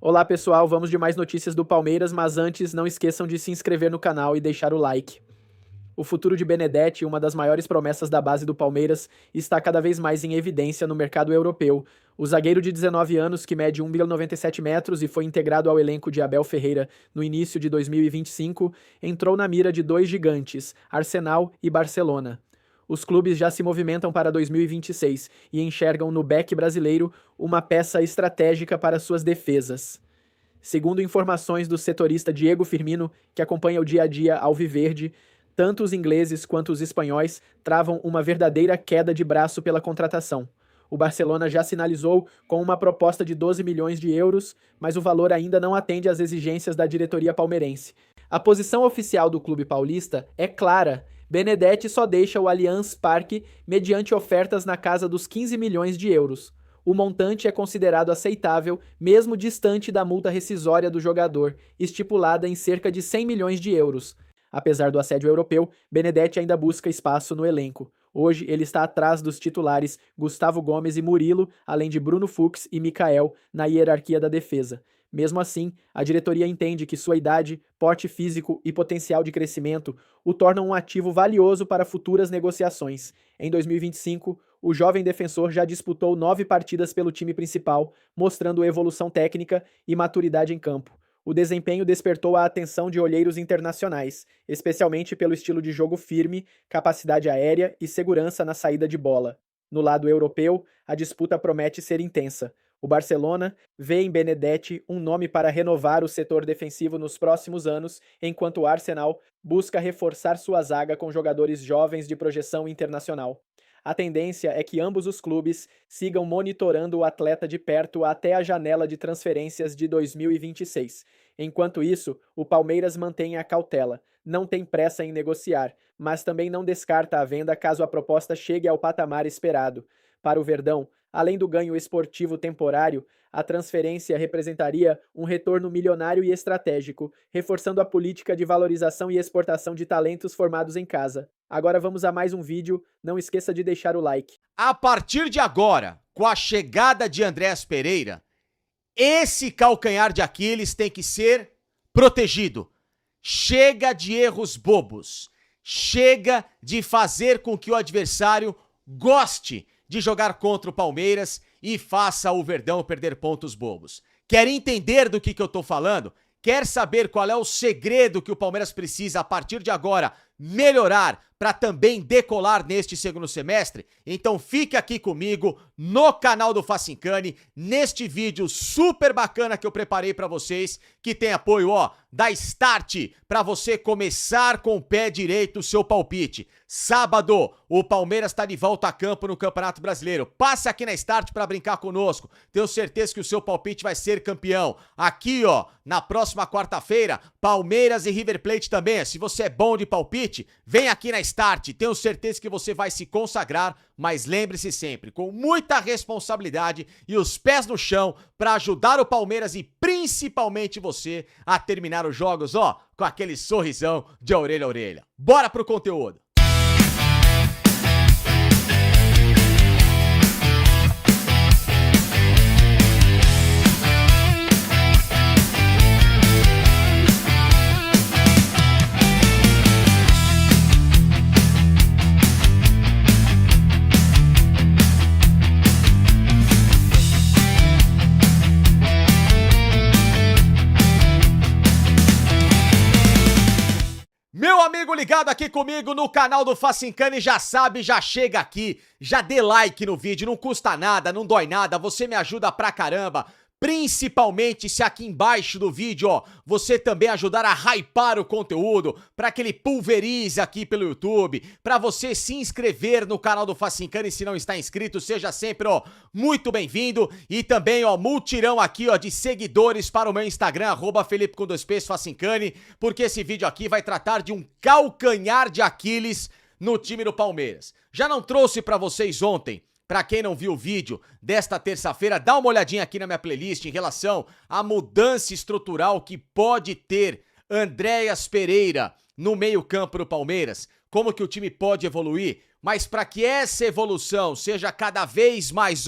Olá pessoal, vamos de mais notícias do Palmeiras, mas antes não esqueçam de se inscrever no canal e deixar o like. O futuro de Benedetti, uma das maiores promessas da base do Palmeiras, está cada vez mais em evidência no mercado europeu. O zagueiro de 19 anos, que mede 1,97 metros e foi integrado ao elenco de Abel Ferreira no início de 2025, entrou na mira de dois gigantes, Arsenal e Barcelona. Os clubes já se movimentam para 2026 e enxergam no back brasileiro uma peça estratégica para suas defesas. Segundo informações do setorista Diego Firmino, que acompanha o dia a dia alviverde, tanto os ingleses quanto os espanhóis travam uma verdadeira queda de braço pela contratação. O Barcelona já sinalizou com uma proposta de 12 milhões de euros, mas o valor ainda não atende às exigências da diretoria palmeirense. A posição oficial do clube paulista é clara. Benedetti só deixa o Allianz Parque mediante ofertas na casa dos 15 milhões de euros. O montante é considerado aceitável, mesmo distante da multa rescisória do jogador, estipulada em cerca de 100 milhões de euros. Apesar do assédio europeu, Benedetti ainda busca espaço no elenco. Hoje ele está atrás dos titulares Gustavo Gomes e Murilo, além de Bruno Fux e Mikael, na hierarquia da defesa. Mesmo assim, a diretoria entende que sua idade, porte físico e potencial de crescimento o tornam um ativo valioso para futuras negociações. Em 2025, o jovem defensor já disputou 9 partidas pelo time principal, mostrando evolução técnica e maturidade em campo. O desempenho despertou a atenção de olheiros internacionais, especialmente pelo estilo de jogo firme, capacidade aérea e segurança na saída de bola. No lado europeu, a disputa promete ser intensa. O Barcelona vê em Benedetti um nome para renovar o setor defensivo nos próximos anos, enquanto o Arsenal busca reforçar sua zaga com jogadores jovens de projeção internacional. A tendência é que ambos os clubes sigam monitorando o atleta de perto até a janela de transferências de 2026. Enquanto isso, o Palmeiras mantém a cautela, não tem pressa em negociar, mas também não descarta a venda caso a proposta chegue ao patamar esperado. Para o Verdão, além do ganho esportivo temporário, a transferência representaria um retorno milionário e estratégico, reforçando a política de valorização e exportação de talentos formados em casa. Agora vamos a mais um vídeo, não esqueça de deixar o like. A partir de agora, com a chegada de Andréas Pereira, esse calcanhar de Aquiles tem que ser protegido. Chega de erros bobos. Chega de fazer com que o adversário goste de jogar contra o Palmeiras e faça o Verdão perder pontos bobos. Quer entender do que eu tô falando? Quer saber qual é o segredo que o Palmeiras precisa a partir de agora melhorar para também decolar neste segundo semestre? Então fique aqui comigo no canal do Facincani, neste vídeo super bacana que eu preparei para vocês, que tem apoio, da Start, para você começar com o pé direito o seu palpite. Sábado, o Palmeiras está de volta a campo no Campeonato Brasileiro. Passe aqui na Start para brincar conosco. Tenho certeza que o seu palpite vai ser campeão. Aqui, na próxima quarta-feira, Palmeiras e River Plate também. Se você é bom de palpite, vem aqui na Start. Tenho certeza que você vai se consagrar, mas lembre-se sempre, com muita responsabilidade e os pés no chão, para ajudar o Palmeiras e principalmente você a terminar os jogos, com aquele sorrisão de orelha a orelha. Bora pro conteúdo! Meu amigo ligado aqui comigo no canal do Facincani já sabe, já chega aqui, já dê like no vídeo, não custa nada, não dói nada, você me ajuda pra caramba. Principalmente se aqui embaixo do vídeo, você também ajudar a hypar o conteúdo, para que ele pulverize aqui pelo YouTube, para você se inscrever no canal do Facincani se não está inscrito, seja sempre, muito bem-vindo. E também, multirão aqui, de seguidores para o meu Instagram, @Felipe_Facincani, porque esse vídeo aqui vai tratar de um calcanhar de Aquiles no time do Palmeiras. Já não trouxe para vocês ontem? Pra quem não viu o vídeo desta terça-feira, dá uma olhadinha aqui na minha playlist em relação à mudança estrutural que pode ter Andréas Pereira no meio-campo do Palmeiras. Como que o time pode evoluir, mas para que essa evolução seja cada vez mais,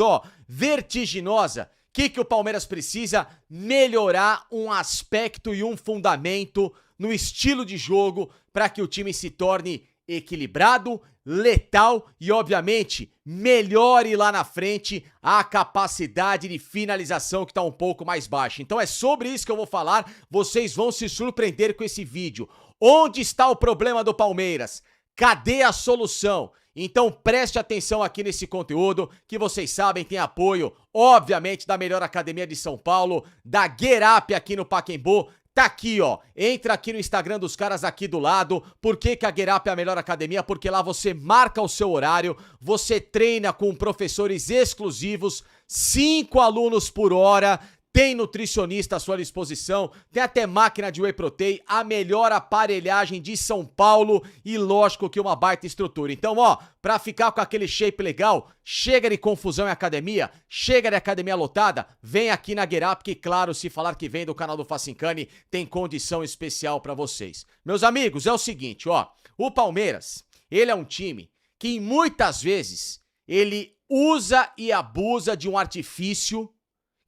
vertiginosa, que o Palmeiras precisa? Melhorar um aspecto e um fundamento no estilo de jogo para que o time se torne equilibrado, letal e, obviamente, melhore lá na frente a capacidade de finalização que está um pouco mais baixa. Então é sobre isso que eu vou falar, vocês vão se surpreender com esse vídeo. Onde está o problema do Palmeiras? Cadê a solução? Então preste atenção aqui nesse conteúdo, que vocês sabem tem apoio, obviamente, da melhor academia de São Paulo, da Get Up aqui no Pacaembu. Tá aqui, ó, entra aqui no Instagram dos caras aqui do lado. Por que que a Get Up é a melhor academia? Porque lá você marca o seu horário, você treina com professores exclusivos, 5 alunos por hora, tem nutricionista à sua disposição, tem até máquina de whey protein, a melhor aparelhagem de São Paulo e lógico que uma baita estrutura. Então, ó, pra ficar com aquele shape legal, chega de confusão em academia, chega de academia lotada, vem aqui na Get Up, que claro, se falar que vem do canal do Facincani, tem condição especial pra vocês. Meus amigos, é o seguinte, ó, o Palmeiras, ele é um time que muitas vezes ele usa e abusa de um artifício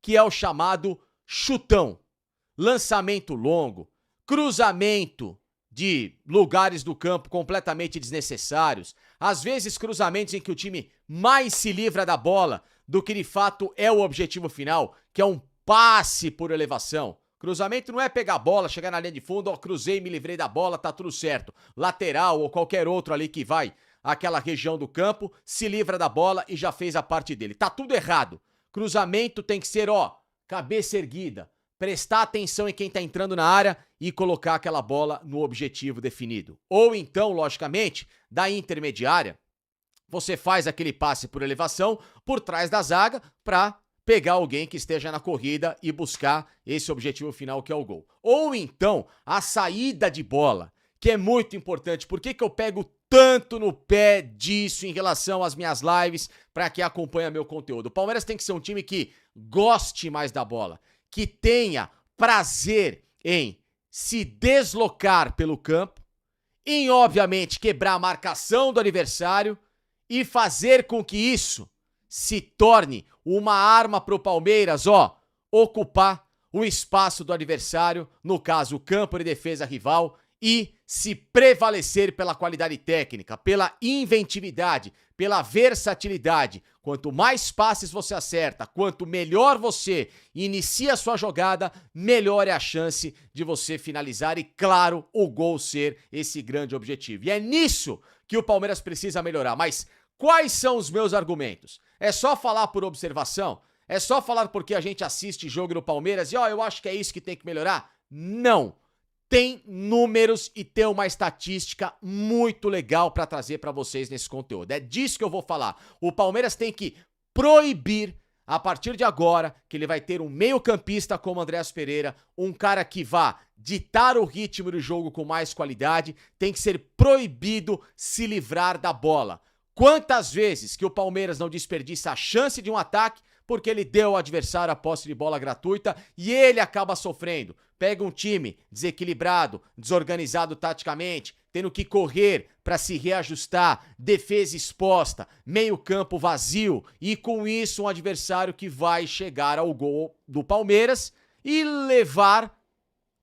que é o chamado chutão. Lançamento longo, cruzamento de lugares do campo completamente desnecessários, às vezes cruzamentos em que o time mais se livra da bola do que de fato é o objetivo final, que é um passe por elevação. Cruzamento não é pegar a bola, chegar na linha de fundo, ó, cruzei, me livrei da bola, tá tudo certo. Lateral ou qualquer outro ali que vai àquela região do campo, se livra da bola e já fez a parte dele. Tá tudo errado. Cruzamento tem que ser, ó, cabeça erguida, prestar atenção em quem tá entrando na área e colocar aquela bola no objetivo definido. Ou então, logicamente, da intermediária, você faz aquele passe por elevação por trás da zaga pra pegar alguém que esteja na corrida e buscar esse objetivo final que é o gol. Ou então, a saída de bola, que é muito importante. Por que que eu pego tanto no pé disso em relação às minhas lives para quem acompanha meu conteúdo? O Palmeiras tem que ser um time que goste mais da bola, que tenha prazer em se deslocar pelo campo, em, obviamente, quebrar a marcação do adversário e fazer com que isso se torne uma arma para o Palmeiras, ó, ocupar o espaço do adversário, no caso, o campo de defesa rival, e se prevalecer pela qualidade técnica, pela inventividade, pela versatilidade. Quanto mais passes você acerta, quanto melhor você inicia a sua jogada, melhor é a chance de você finalizar e, claro, o gol ser esse grande objetivo. E é nisso que o Palmeiras precisa melhorar. Mas quais são os meus argumentos? É só falar por observação? É só falar porque a gente assiste jogo do Palmeiras e, ó, eu acho que é isso que tem que melhorar? Não. Tem números e tem uma estatística muito legal para trazer para vocês nesse conteúdo. É disso que eu vou falar. O Palmeiras tem que proibir, a partir de agora, que ele vai ter um meio-campista como Andreas Pereira, um cara que vá ditar o ritmo do jogo com mais qualidade, tem que ser proibido se livrar da bola. Quantas vezes que o Palmeiras não desperdiça a chance de um ataque porque ele deu ao adversário a posse de bola gratuita e ele acaba sofrendo. Pega um time desequilibrado, desorganizado taticamente, tendo que correr para se reajustar, defesa exposta, meio-campo vazio e com isso um adversário que vai chegar ao gol do Palmeiras e levar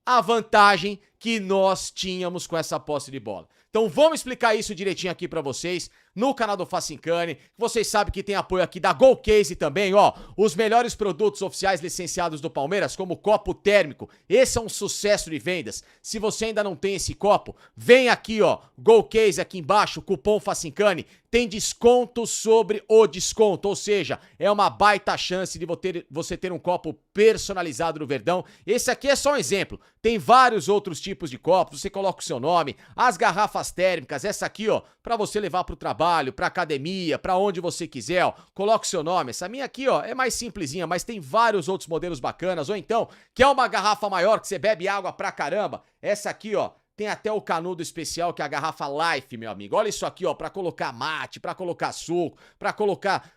a vantagem que nós tínhamos com essa posse de bola. Então vamos explicar isso direitinho aqui pra vocês no canal do Facincani. Vocês sabem que tem apoio aqui da Golcase também, ó. Os melhores produtos oficiais licenciados do Palmeiras, como o copo térmico. Esse é um sucesso de vendas. Se você ainda não tem esse copo, vem aqui, ó. Golcase aqui embaixo, cupom Facincani. Tem desconto sobre o desconto, ou seja, é uma baita chance de você ter um copo personalizado no Verdão. Esse aqui é só um exemplo. Tem vários outros tipos de copos, você coloca o seu nome, as garrafas térmicas, essa aqui, ó, pra você levar pro trabalho, pra academia, pra onde você quiser, ó, coloca o seu nome. Essa minha aqui, ó, é mais simplesinha, mas tem vários outros modelos bacanas, ou então, quer uma garrafa maior que você bebe água pra caramba, essa aqui, ó, tem até o canudo especial, que é a garrafa Life, meu amigo. Olha isso aqui, ó, pra colocar mate, pra colocar suco, pra colocar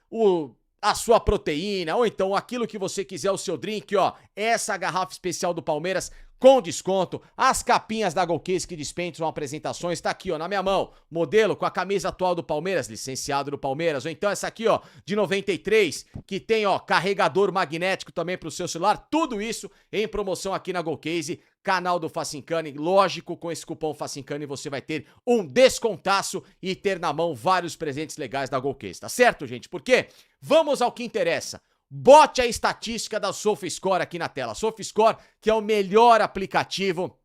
a sua proteína, ou então aquilo que você quiser, o seu drink, ó. Essa garrafa especial do Palmeiras com desconto. As capinhas da Golcase que dispensam apresentações, tá aqui, ó, na minha mão. Modelo com a camisa atual do Palmeiras, licenciado do Palmeiras. Ou então essa aqui, ó, de 93, que tem, ó, carregador magnético também pro seu celular. Tudo isso em promoção aqui na Golcase, canal do Facincani. Lógico, com esse cupom Facincani você vai ter um descontaço e ter na mão vários presentes legais da Golcase, tá certo, gente? Porque vamos ao que interessa. Bote a estatística da SofaScore aqui na tela. SofaScore, que é o melhor aplicativo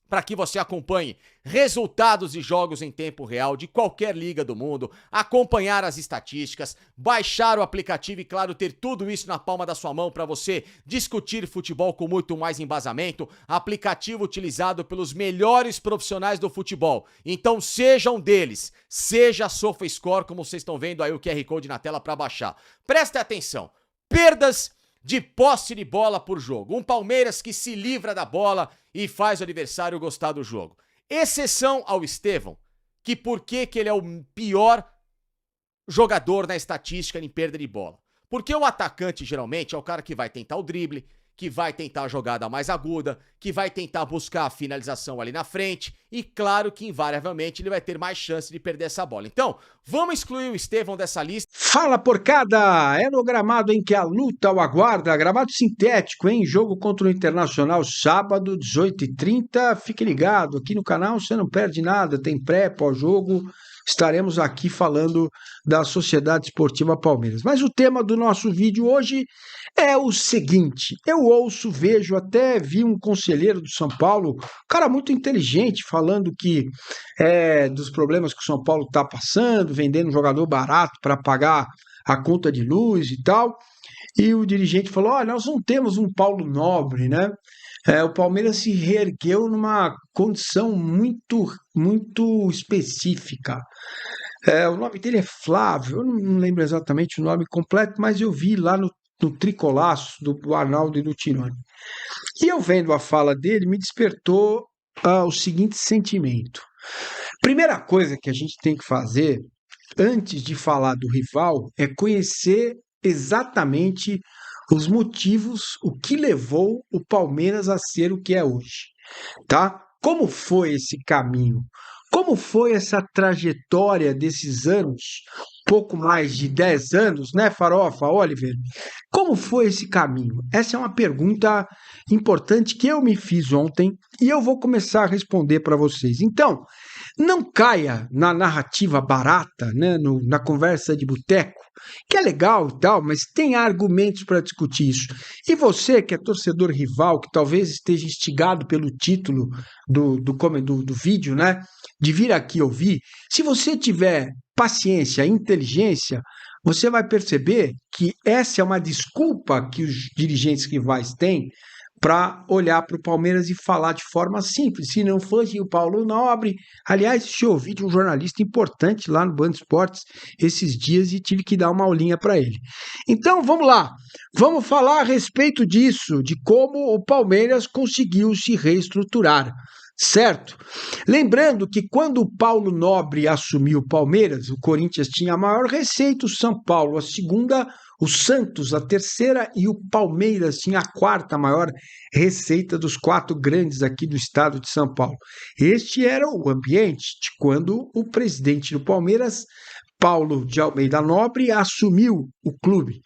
para que você acompanhe resultados de jogos em tempo real de qualquer liga do mundo, acompanhar as estatísticas, baixar o aplicativo e, claro, ter tudo isso na palma da sua mão para você discutir futebol com muito mais embasamento. Aplicativo utilizado pelos melhores profissionais do futebol. Então, seja um deles. Seja a SofaScore, como vocês estão vendo aí o QR Code na tela para baixar. Preste atenção. Perdas de posse de bola por jogo. Um Palmeiras que se livra da bola e faz o adversário gostar do jogo. Exceção ao Estevão, que por que ele é o pior jogador na estatística em perda de bola? Porque o atacante geralmente é o cara que vai tentar o drible, que vai tentar a jogada mais aguda, que vai tentar buscar a finalização ali na frente e claro que invariavelmente ele vai ter mais chance de perder essa bola. Então, vamos excluir o Estevão dessa lista. Fala porcada! É no gramado em que a luta o aguarda, gramado sintético, hein? Jogo contra o Internacional sábado, 18h30. Fique ligado, aqui no canal você não perde nada, tem pré, pós-jogo. Estaremos aqui falando da Sociedade Esportiva Palmeiras. Mas o tema do nosso vídeo hoje é o seguinte: eu ouço, vejo, até vi um conselheiro do São Paulo, um cara muito inteligente, falando que dos problemas que o São Paulo está passando, vendendo um jogador barato para pagar a conta de luz e tal. E o dirigente falou: olha, nós não temos um Paulo Nobre, né? O Palmeiras se reergueu numa condição muito específica. O nome dele é Flávio, eu não lembro exatamente o nome completo, mas eu vi lá no Tricolaço do Arnaldo e do Tironi. E eu vendo a fala dele, me despertou o seguinte sentimento. Primeira coisa que a gente tem que fazer, antes de falar do rival, é conhecer exatamente os motivos, o que levou o Palmeiras a ser o que é hoje, tá? Como foi esse caminho? Como foi essa trajetória desses anos, pouco mais de 10 anos, né, Farofa, Oliver? Como foi esse caminho? Essa é uma pergunta importante que eu me fiz ontem e eu vou começar a responder para vocês. Então, não caia na narrativa barata, né, na conversa de boteco, que é legal e tal, mas tem argumentos para discutir isso. E você, que é torcedor rival, que talvez esteja instigado pelo título do vídeo, né, de vir aqui ouvir, se você tiver paciência, inteligência, você vai perceber que essa é uma desculpa que os dirigentes rivais têm para olhar para o Palmeiras e falar de forma simples. Se não fosse o Paulo Nobre, aliás, eu ouvi de um jornalista importante lá no Band Esportes esses dias e tive que dar uma aulinha para ele. Então, vamos lá. Vamos falar a respeito disso, de como o Palmeiras conseguiu se reestruturar. Certo? Lembrando que quando o Paulo Nobre assumiu o Palmeiras, o Corinthians tinha a maior receita, o São Paulo a segunda, o Santos a terceira e o Palmeiras tinha a quarta maior receita dos 4 grandes aqui do estado de São Paulo. Este era o ambiente de quando o presidente do Palmeiras, Paulo de Almeida Nobre, assumiu o clube.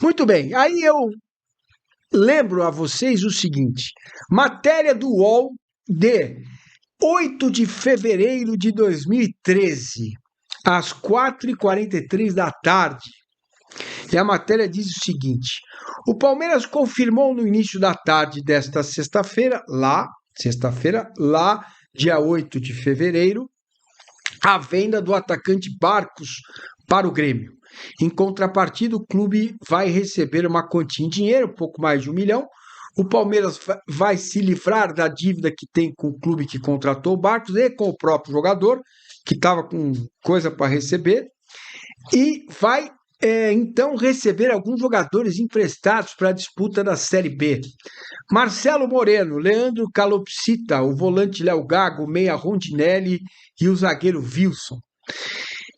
Muito bem, aí eu lembro a vocês o seguinte: matéria do UOL de 8 de fevereiro de 2013, às 4h43 da tarde. E a matéria diz o seguinte: o Palmeiras confirmou no início da tarde desta sexta-feira, dia 8 de fevereiro, a venda do atacante Barcos para o Grêmio. Em contrapartida, o clube vai receber uma quantia em dinheiro, pouco mais de 1 milhão. O Palmeiras vai se livrar da dívida que tem com o clube que contratou o Barcos e com o próprio jogador, que estava com coisa para receber, e vai então receber alguns jogadores emprestados para a disputa da Série B. Marcelo Moreno, Leandro Calopsita, o volante Léo Gago, o meia Rondinelli e o zagueiro Wilson.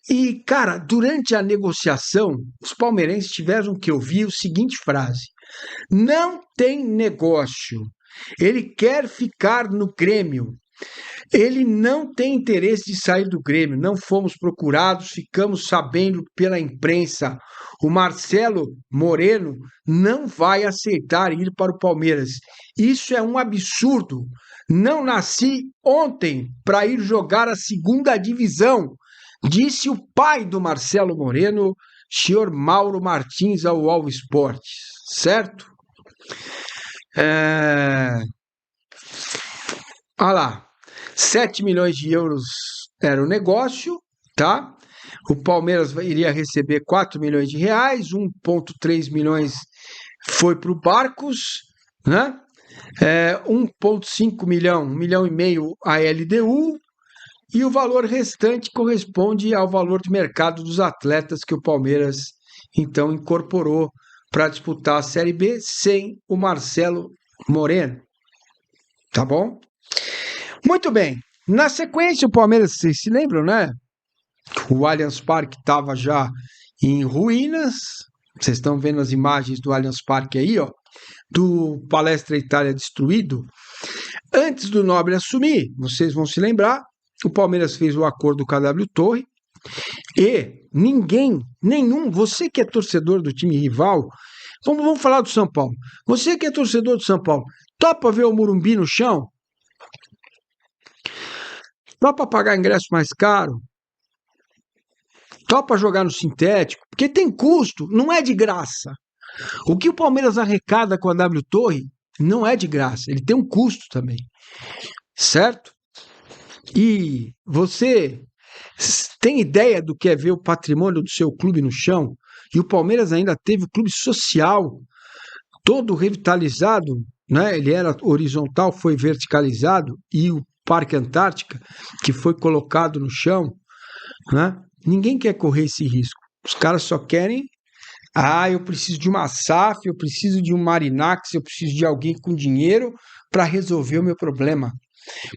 E, cara, durante a negociação, os palmeirenses tiveram que ouvir a seguinte frase: não tem negócio, Ele quer ficar no Grêmio. Ele não tem interesse de sair do Grêmio. Não fomos procurados, ficamos sabendo pela imprensa. O Marcelo Moreno não vai aceitar ir para o Palmeiras. Isso é um absurdo. Não nasci ontem para ir jogar a segunda divisão, disse o pai do Marcelo Moreno, senhor Mauro Martins, ao UOL Esportes, certo? Olha lá, 7 milhões de euros era o negócio, tá? O Palmeiras iria receber 4 milhões de reais, 1,3 milhões foi para o Barcos, né? 1,5 milhão, 1,5 milhão a LDU, e o valor restante corresponde ao valor de mercado dos atletas que o Palmeiras então incorporou para disputar a Série B sem o Marcelo Moreno. Tá bom? Muito bem. Na sequência, o Palmeiras, vocês se lembram, né? O Allianz Parque estava já em ruínas. Vocês estão vendo as imagens do Allianz Parque aí, ó, do Palestra Itália destruído. Antes do Nobre assumir, vocês vão se lembrar, o Palmeiras fez o acordo com a W Torre e nenhum, você que é torcedor do time rival, vamos falar do São Paulo. Você que é torcedor do São Paulo, topa ver o Morumbi no chão? Topa pagar ingresso mais caro? Topa jogar no sintético? Porque tem custo, não é de graça. O que o Palmeiras arrecada com a W Torre não é de graça, ele tem um custo também, certo? E você tem ideia do que é ver o patrimônio do seu clube no chão? E o Palmeiras ainda teve o clube social todo revitalizado, né? Ele era horizontal, foi verticalizado, e o Parque Antártica, que foi colocado no chão, né? Ninguém quer correr esse risco. Os caras só querem, eu preciso de uma SAF, eu preciso de um Marinax, eu preciso de alguém com dinheiro para resolver o meu problema.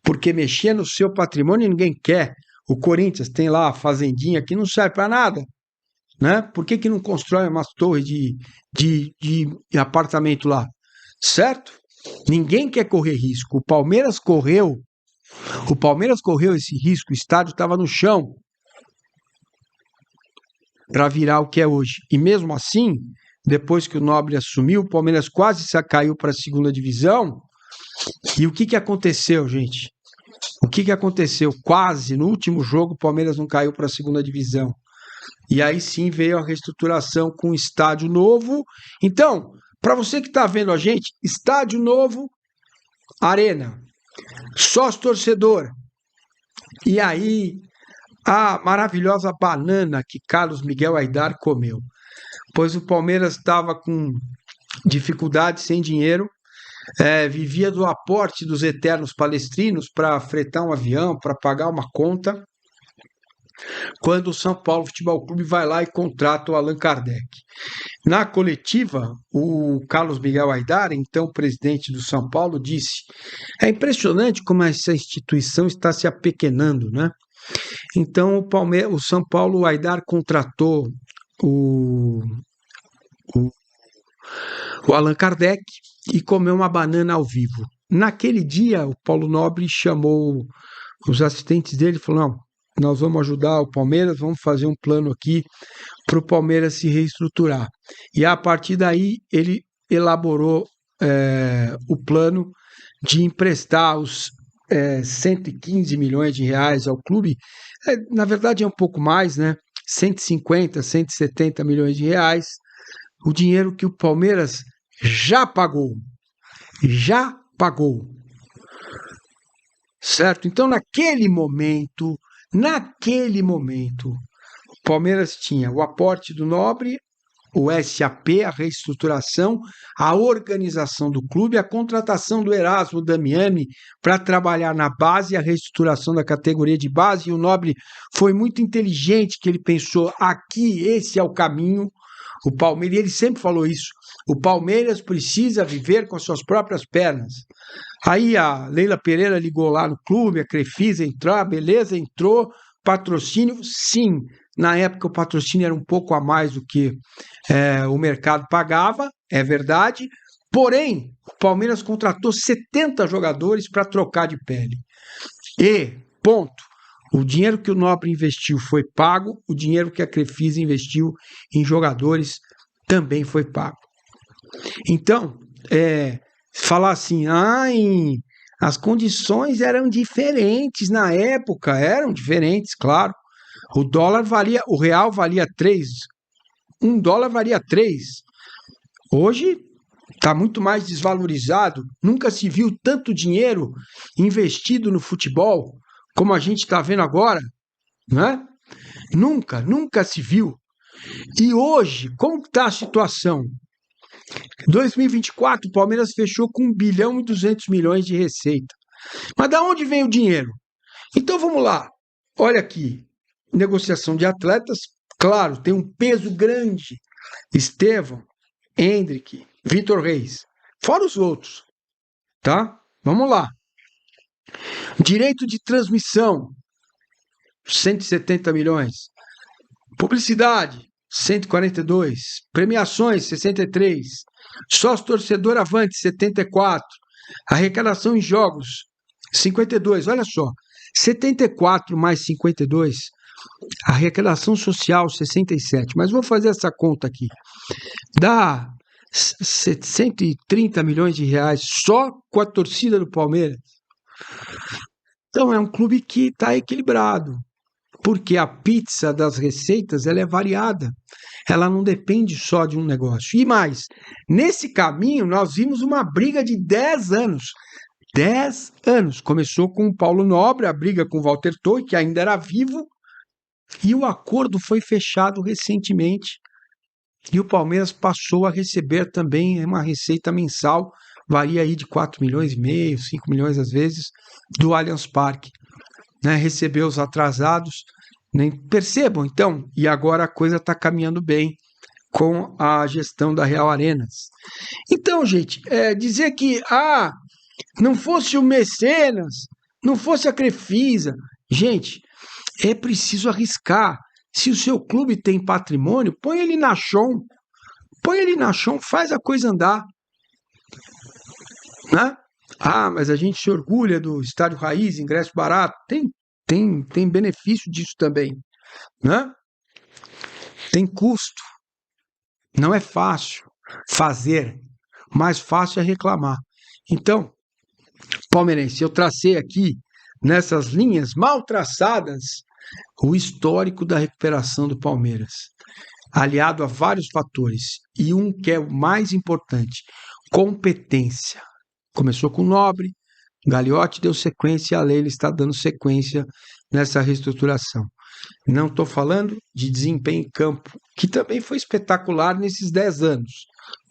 Porque mexer no seu patrimônio ninguém quer. O Corinthians tem lá a fazendinha que não serve para nada, né? Por que não constrói uma torre de apartamento lá? Certo? Ninguém quer correr risco. O Palmeiras correu esse risco. O estádio estava no chão para virar o que é hoje. E mesmo assim, depois que o Nobre assumiu, o Palmeiras quase caiu para a segunda divisão. E o que aconteceu, gente? O que aconteceu? Quase, no último jogo, o Palmeiras não caiu para a segunda divisão. E aí sim veio a reestruturação com estádio novo. Então, para você que está vendo a gente, estádio novo, arena, sócio torcedor. E aí, a maravilhosa banana que Carlos Miguel Aidar comeu. Pois o Palmeiras estava com dificuldade, sem dinheiro, vivia do aporte dos eternos palestrinos para fretar um avião, para pagar uma conta, quando o São Paulo Futebol Clube vai lá e contrata o Allan Kardec. Na coletiva, o Carlos Miguel Aidar, então presidente do São Paulo, disse: é impressionante como essa instituição está se apequenando, né? Então o São Paulo, o Aidar contratou o Allan Kardec e comeu uma banana ao vivo. Naquele dia, o Paulo Nobre chamou os assistentes dele e falou: não, nós vamos ajudar o Palmeiras, vamos fazer um plano aqui para o Palmeiras se reestruturar. E a partir daí ele elaborou o plano de emprestar os 115 milhões de reais ao clube. Na verdade é um pouco mais, né? 150, 170 milhões de reais, o dinheiro que o Palmeiras já pagou, certo? Então naquele momento, o Palmeiras tinha o aporte do Nobre, o SAP, a reestruturação, a organização do clube, a contratação do Erasmo Damiani para trabalhar na base, a reestruturação da categoria de base, e o Nobre foi muito inteligente, que ele pensou: aqui, esse é o caminho. O Palmeiras, ele sempre falou isso, o Palmeiras precisa viver com as suas próprias pernas. Aí a Leila Pereira ligou lá no clube, a Crefisa entrou, beleza, entrou, patrocínio, sim. Na época o patrocínio era um pouco a mais do que o mercado pagava, é verdade. Porém, o Palmeiras contratou 70 jogadores para trocar de pele. E, ponto, o dinheiro que o Nobre investiu foi pago, o dinheiro que a Crefisa investiu em jogadores também foi pago. Então, falar assim, as condições eram diferentes na época, eram diferentes, claro. O real valia 3, $1 valia 3. Hoje está muito mais desvalorizado, nunca se viu tanto dinheiro investido no futebol como a gente está vendo agora, né? Nunca se viu. E hoje, como está a situação? 2024, o Palmeiras fechou com 1 bilhão e 200 milhões de receita. Mas da onde vem o dinheiro? Então vamos lá. Olha aqui, negociação de atletas, claro, tem um peso grande. Estevão, Hendrick, Vitor Reis, fora os outros, tá? Vamos lá. Direito de transmissão, 170 milhões. Publicidade, 142. Premiações, 63. Sócio torcedor avante, 74. Arrecadação em jogos, 52. Olha só, 74 mais 52. Arrecadação social, 67. Mas vou fazer essa conta aqui. Dá 130 milhões de reais só com a torcida do Palmeiras. Então é um clube que está equilibrado, porque a pizza das receitas ela é variada, ela não depende só de um negócio. E mais, nesse caminho nós vimos uma briga de 10 anos. 10 anos. Começou com o Paulo Nobre, a briga com o Walter Toy, que ainda era vivo, e o acordo foi fechado recentemente. E o Palmeiras passou a receber também uma receita mensal, varia aí de 4 milhões e meio, 5 milhões às vezes, do Allianz Parque. Né? Recebeu os atrasados, nem percebam então, e agora a coisa está caminhando bem com a gestão da Real Arenas. Então, gente, dizer que não fosse o Mecenas, não fosse a Crefisa, gente, é preciso arriscar. Se o seu clube tem patrimônio, põe ele na chão, faz a coisa andar. Né? Mas a gente se orgulha do estádio raiz, ingresso barato. Tem benefício disso também. Né? Tem custo. Não é fácil fazer, mais fácil é reclamar. Então, palmeirense, eu tracei aqui, nessas linhas mal traçadas, o histórico da recuperação do Palmeiras, aliado a vários fatores, e um que é o mais importante, competência. Começou com o Nobre, Gagliotti deu sequência, a Leila está dando sequência nessa reestruturação. Não estou falando de desempenho em campo, que também foi espetacular nesses 10 anos,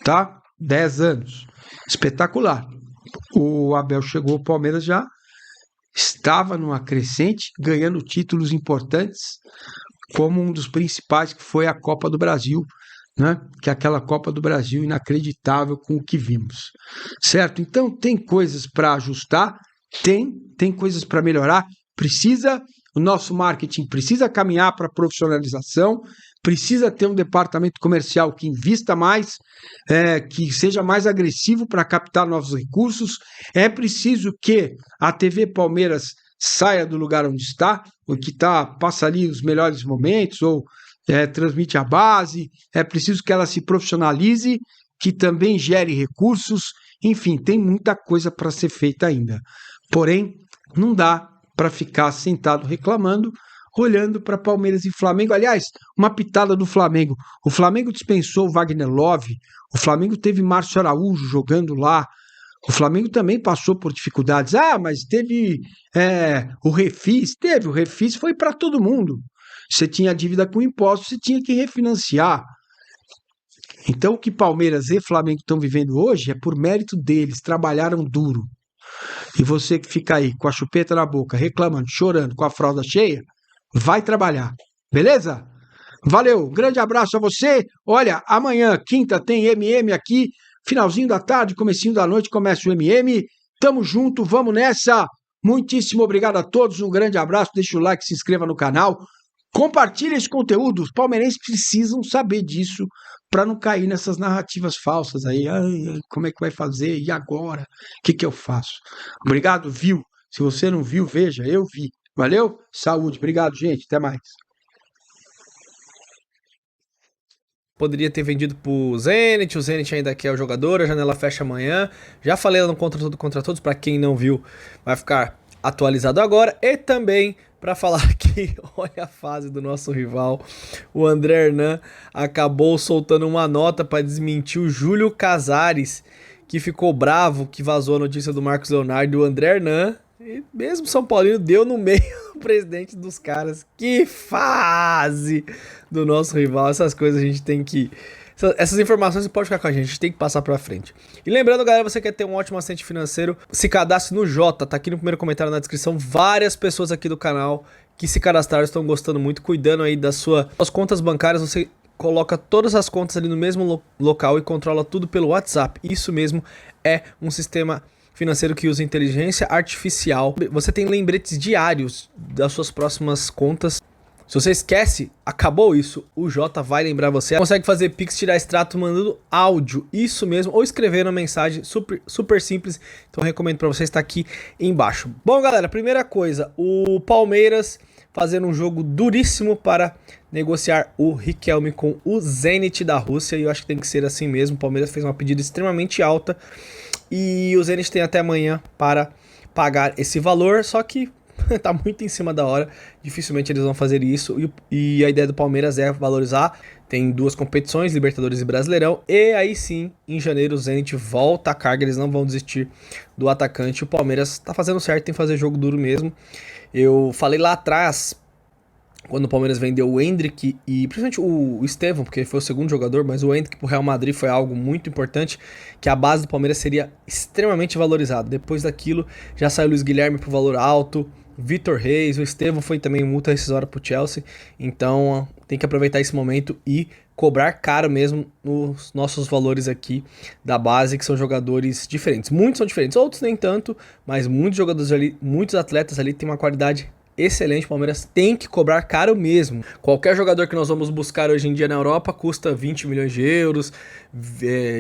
tá? 10 anos, espetacular. O Abel chegou ao Palmeiras já, estava numa crescente, ganhando títulos importantes, como um dos principais, que foi a Copa do Brasil, né? Que é aquela Copa do Brasil inacreditável com o que vimos, certo? Então tem coisas para ajustar, tem coisas para melhorar, o nosso marketing precisa caminhar para a profissionalização, precisa ter um departamento comercial que invista mais, que seja mais agressivo para captar novos recursos. É preciso que a TV Palmeiras saia do lugar onde está, o que passa ali os melhores momentos, ou transmite a base. É preciso que ela se profissionalize, que também gere recursos. Enfim, tem muita coisa para ser feita ainda. Porém, não dá para ficar sentado reclamando, olhando para Palmeiras e Flamengo. Aliás, uma pitada do Flamengo. O Flamengo dispensou o Wagner Love, o Flamengo teve Márcio Araújo jogando lá, o Flamengo também passou por dificuldades. Mas teve o refis. O refis foi para todo mundo. Você tinha dívida com impostos, você tinha que refinanciar. Então, o que Palmeiras e Flamengo estão vivendo hoje é por mérito deles, trabalharam duro. E você que fica aí com a chupeta na boca, reclamando, chorando, com a fralda cheia, vai trabalhar, beleza? Valeu, grande abraço a você. Olha, amanhã, quinta, tem MM aqui, finalzinho da tarde, comecinho da noite, começa o MM. Tamo junto, vamos nessa. Muitíssimo obrigado a todos, um grande abraço, deixa o like, se inscreva no canal, Compartilhe esse conteúdo. Os palmeirenses precisam saber disso para não cair nessas narrativas falsas aí. Ai, como é que vai fazer? E agora? O que eu faço? Obrigado, viu? Se você não viu, veja, eu vi. Valeu? Saúde. Obrigado, gente. Até mais. Poderia ter vendido pro Zenit, o Zenit ainda quer o jogador, a janela fecha amanhã. Já falei lá no Contra Todos, para quem não viu, vai ficar atualizado agora. E também para falar que, olha a fase do nosso rival, o André Hernan acabou soltando uma nota para desmentir o Júlio Casares, que ficou bravo, que vazou a notícia do Marcos Leonardo e o André Hernan. E mesmo São Paulino deu no meio do presidente dos caras. Que fase do nosso rival. Essas coisas a gente tem que... Essas informações você pode ficar com a gente tem que passar pra frente. E lembrando, galera, você quer ter um ótimo assistente financeiro, se cadastre no Jota. Tá aqui no primeiro comentário na descrição. Várias pessoas aqui do canal que se cadastraram estão gostando muito, cuidando aí das suas contas bancárias. Você coloca todas as contas ali no mesmo local e controla tudo pelo WhatsApp. Isso mesmo é um sistema financeiro que usa inteligência artificial. Você tem lembretes diários das suas próximas contas. Se você esquece, acabou isso, o Jota vai lembrar você. Consegue fazer Pix, tirar extrato mandando áudio, isso mesmo, ou escrever uma mensagem super simples. Então eu recomendo para você, estar aqui embaixo. Bom, galera, primeira coisa, o Palmeiras fazendo um jogo duríssimo para negociar o Riquelme com o Zenit da Rússia. E eu acho que tem que ser assim mesmo. O Palmeiras fez uma pedida extremamente alta e o Zenit tem até amanhã para pagar esse valor, só que tá muito em cima da hora, dificilmente eles vão fazer isso, e a ideia do Palmeiras é valorizar. Tem duas competições, Libertadores e Brasileirão, e aí sim, em janeiro o Zenit volta a carga, eles não vão desistir do atacante. O Palmeiras tá fazendo certo, tem que fazer jogo duro mesmo. Eu falei lá atrás, quando o Palmeiras vendeu o Endrick e principalmente o Estevão, porque ele foi o segundo jogador, mas o Endrick pro Real Madrid foi algo muito importante, que a base do Palmeiras seria extremamente valorizada. Depois daquilo, já saiu o Luiz Guilherme pro valor alto, Vitor Reis, o Estevão foi também multa rescisória pro Chelsea, então tem que aproveitar esse momento e cobrar caro mesmo nos nossos valores aqui da base, que são jogadores diferentes. Muitos são diferentes, outros nem tanto, mas muitos jogadores ali, muitos atletas ali têm uma qualidade excelente. O Palmeiras tem que cobrar caro mesmo. Qualquer jogador que nós vamos buscar hoje em dia na Europa custa 20 milhões de euros,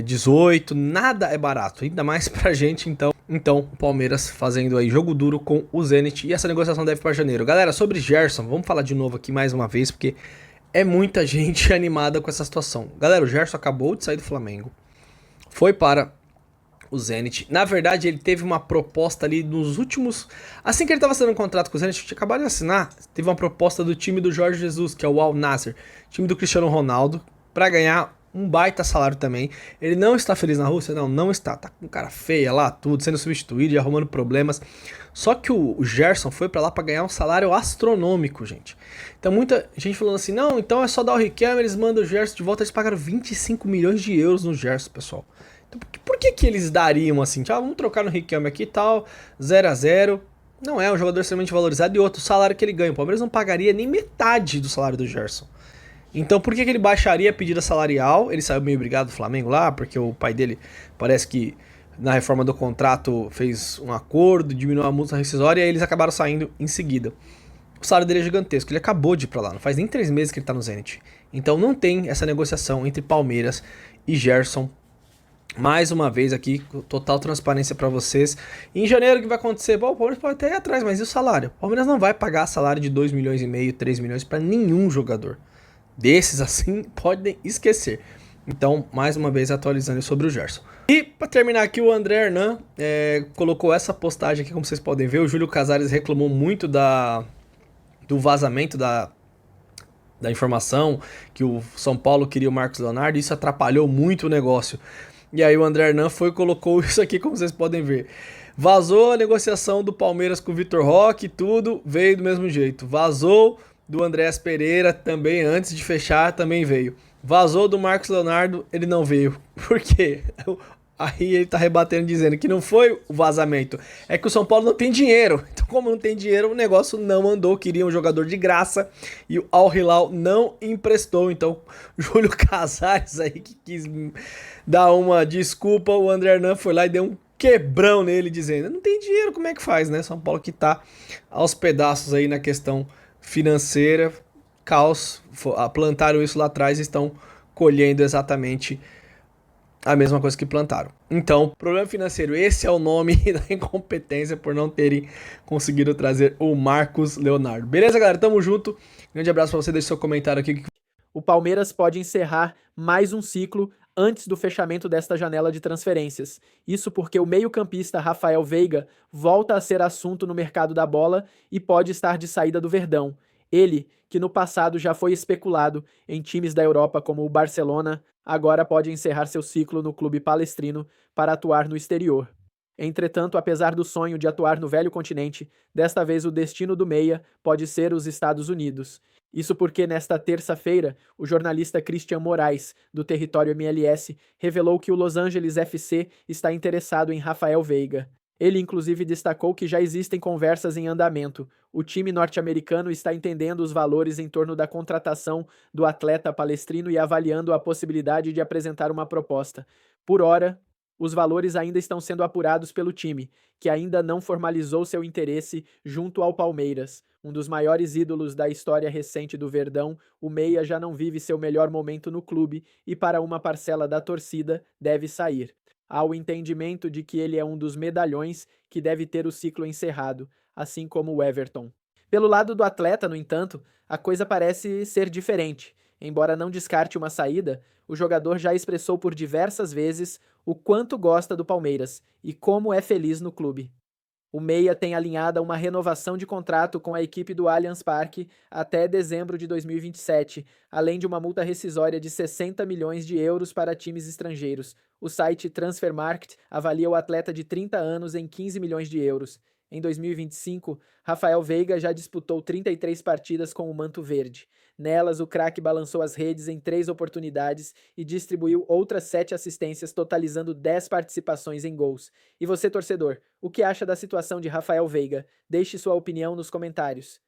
18, nada é barato, ainda mais pra gente. Então o Palmeiras fazendo aí jogo duro com o Zenit, e essa negociação deve para janeiro. Galera, sobre Gerson, vamos falar de novo aqui mais uma vez, porque é muita gente animada com essa situação. Galera, o Gerson acabou de sair do Flamengo, foi para o Zenit. Na verdade, ele teve uma proposta ali nos últimos... Assim que ele estava assinando um contrato com o Zenit, tinha acabado de assinar, teve uma proposta do time do Jorge Jesus, que é o Al Nassr, time do Cristiano Ronaldo, para ganhar um baita salário também. Ele não está feliz na Rússia? Não está. Tá com cara feia lá, tudo, sendo substituído e arrumando problemas. Só que o Gerson foi para lá para ganhar um salário astronômico, gente. Então muita gente falando assim, não, então é só dar o Riquelme, eles mandam o Gerson de volta. Eles pagaram 25 milhões de euros no Gerson, pessoal. Então por que eles dariam assim? Tipo, vamos trocar no Riquelme aqui e tal, 0-0. Não é um jogador extremamente valorizado, e outro, o salário que ele ganha. O Palmeiras não pagaria nem metade do salário do Gerson. Então por que ele baixaria a pedida salarial? Ele saiu meio brigado do Flamengo lá, porque o pai dele parece que na reforma do contrato fez um acordo, diminuiu a multa rescisória, e aí eles acabaram saindo em seguida. O salário dele é gigantesco, ele acabou de ir pra lá, não faz nem 3 meses que ele tá no Zenit. Então não tem essa negociação entre Palmeiras e Gerson. Mais uma vez aqui, total transparência pra vocês. Em janeiro o que vai acontecer? Bom, o Palmeiras pode até ir atrás, mas e o salário? O Palmeiras não vai pagar salário de 2 milhões e meio, 3 milhões pra nenhum jogador. Desses assim, podem esquecer. Então, mais uma vez, atualizando sobre o Gerson. E para terminar aqui, o André Hernan colocou essa postagem aqui, como vocês podem ver. O Júlio Casares reclamou muito do vazamento da informação, que o São Paulo queria o Marcos Leonardo, e isso atrapalhou muito o negócio. E aí o André Hernan foi e colocou isso aqui, como vocês podem ver. Vazou a negociação do Palmeiras com o Vitor Roque, tudo veio do mesmo jeito. Vazou do Andrés Pereira também, antes de fechar, também veio. Vazou do Marcos Leonardo, ele não veio. Por quê? Aí ele tá rebatendo, dizendo que não foi o vazamento, é que o São Paulo não tem dinheiro. Então, como não tem dinheiro, o negócio não andou. Queria um jogador de graça e o Al Hilal não emprestou. Então, Júlio Casares aí que quis dar uma desculpa, o André Hernan foi lá e deu um quebrão nele, dizendo, não tem dinheiro, como é que faz, né? São Paulo que tá aos pedaços aí na questão financeira. caos, plantaram isso lá atrás e estão colhendo exatamente a mesma coisa que plantaram. Então, problema financeiro, esse é o nome da incompetência por não terem conseguido trazer o Marcos Leonardo. Beleza, galera? Tamo junto. Grande abraço pra você, deixe seu comentário aqui. O Palmeiras pode encerrar mais um ciclo antes do fechamento desta janela de transferências. Isso porque o meio-campista Rafael Veiga volta a ser assunto no mercado da bola e pode estar de saída do Verdão. Ele, que no passado já foi especulado em times da Europa como o Barcelona, agora pode encerrar seu ciclo no clube palestrino para atuar no exterior. Entretanto, apesar do sonho de atuar no velho continente, desta vez o destino do meia pode ser os Estados Unidos. Isso porque nesta terça-feira, o jornalista Christian Moraes, do Território MLS, revelou que o Los Angeles FC está interessado em Rafael Veiga. Ele inclusive destacou que já existem conversas em andamento. O time norte-americano está entendendo os valores em torno da contratação do atleta palestrino e avaliando a possibilidade de apresentar uma proposta. Por hora, os valores ainda estão sendo apurados pelo time, que ainda não formalizou seu interesse junto ao Palmeiras. Um dos maiores ídolos da história recente do Verdão, o meia já não vive seu melhor momento no clube e para uma parcela da torcida deve sair. Há o entendimento de que ele é um dos medalhões que deve ter o ciclo encerrado, assim como o Everton. Pelo lado do atleta, no entanto, a coisa parece ser diferente. Embora não descarte uma saída, o jogador já expressou por diversas vezes o quanto gosta do Palmeiras e como é feliz no clube. O meia tem alinhada uma renovação de contrato com a equipe do Allianz Parque até dezembro de 2027, além de uma multa rescisória de 60 milhões de euros para times estrangeiros. O site Transfermarkt avalia o atleta de 30 anos em 15 milhões de euros. Em 2025, Rafael Veiga já disputou 33 partidas com o manto verde. Nelas, o craque balançou as redes em 3 oportunidades e distribuiu outras 7 assistências, totalizando 10 participações em gols. E você, torcedor, o que acha da situação de Rafael Veiga? Deixe sua opinião nos comentários.